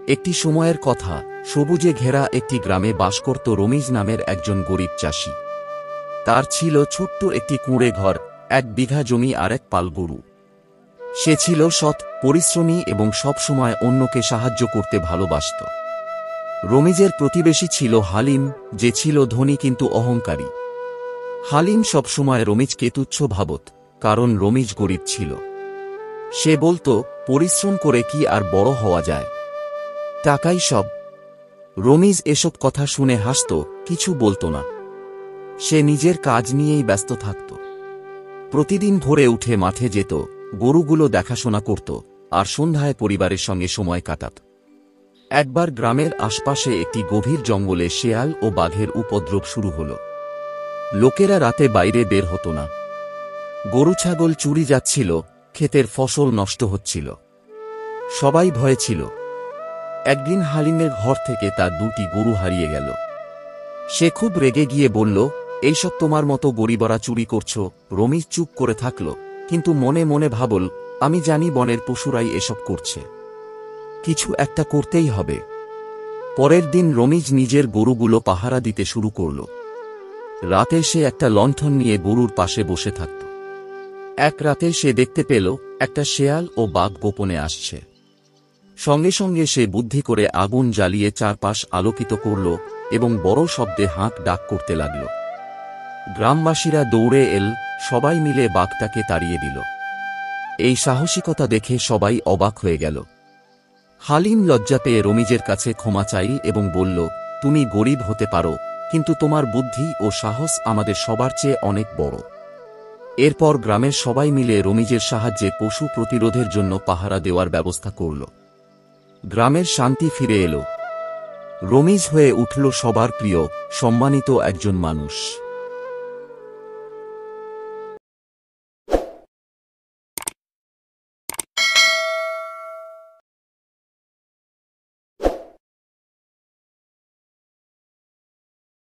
একটি সময়ের কথা, সবুজে ঘেরা একটি গ্রামে বাস করত রমিজ নামের একজন গরিব চাষি। তার ছিল ছোট্ট একটি কুঁড়ে ঘর, 1 বিঘা জমি আর 1 পাল গরু। সে ছিল সৎ, পরিশ্রমী এবং সবসময় অন্যকে সাহায্য করতে ভালোবাসত। রমিজের প্রতিবেশী ছিল হালিম, যে ছিল ধনী কিন্তু অহংকারী। হালিম সবসময় রমিজকে তুচ্ছ ভাবত, কারণ রমিজ গরিব ছিল। সে বলতো, পরিশ্রম করে কি আর বড় হওয়া যায়, টাকাই সব। রমিজ এসব কথা শুনে হাসত, কিছু বলতো না। সে নিজের কাজ নিয়েই ব্যস্ত থাকত। প্রতিদিন ভোরে উঠে মাঠে যেত, গরুগুলো দেখাশোনা করত, আর সন্ধ্যায় পরিবারের সঙ্গে সময় কাটাত। একবার গ্রামের আশপাশে একটি গভীর জঙ্গলে শেয়াল ও বাঘের উপদ্রব শুরু হল। লোকেরা রাতে বাইরে বের হতো না। গরু ছাগল চুরি যাচ্ছিল, ক্ষেতের ফসল নষ্ট হচ্ছিল। সবাই ভয়ে ছিল। একদিন হালিমের ঘর থেকে তার 2টি গরু হারিয়ে গেল। সে খুব রেগে গিয়ে বলল, এইসব তোমার মতো গরিবরা চুরি করছো। রমিজ চুপ করে থাকল, কিন্তু মনে মনে ভাবল, আমি জানি বনের পশুরাই এসব করছে, কিছু একটা করতেই হবে। পরের দিন রমিজ নিজের গরুগুলো পাহারা দিতে শুরু করল। রাতে সে একটা লণ্ঠন নিয়ে গরুর পাশে বসে থাকত। এক রাতে সে দেখতে পেল একটা শেয়াল ও বাঘ গোপনে আসছে। সঙ্গে সঙ্গে সে বুদ্ধি করে আগুন জ্বালিয়ে চারপাশ আলোকিত করল এবং বড় শব্দে হাঁক ডাক করতে লাগল। গ্রামবাসীরা দৌড়ে এল, সবাই মিলে বাঘটাকে তাড়িয়ে দিল। এই সাহসিকতা দেখে সবাই অবাক হয়ে গেল। হালিম লজ্জা পেয়ে রমিজের কাছে ক্ষমা চাই এবং বলল, তুমি গরিব হতে পারো, কিন্তু তোমার বুদ্ধি ও সাহস আমাদের সবার চেয়ে অনেক বড়। এরপর গ্রামের সবাই মিলে রমিজের সাহায্যে পশু প্রতিরোধের জন্য পাহারা দেওয়ার ব্যবস্থা করল। গ্রামের শান্তি ফিরে এলো। রমিজ হয়ে উঠল সবার প্রিয়, সম্মানিত একজন মানুষ।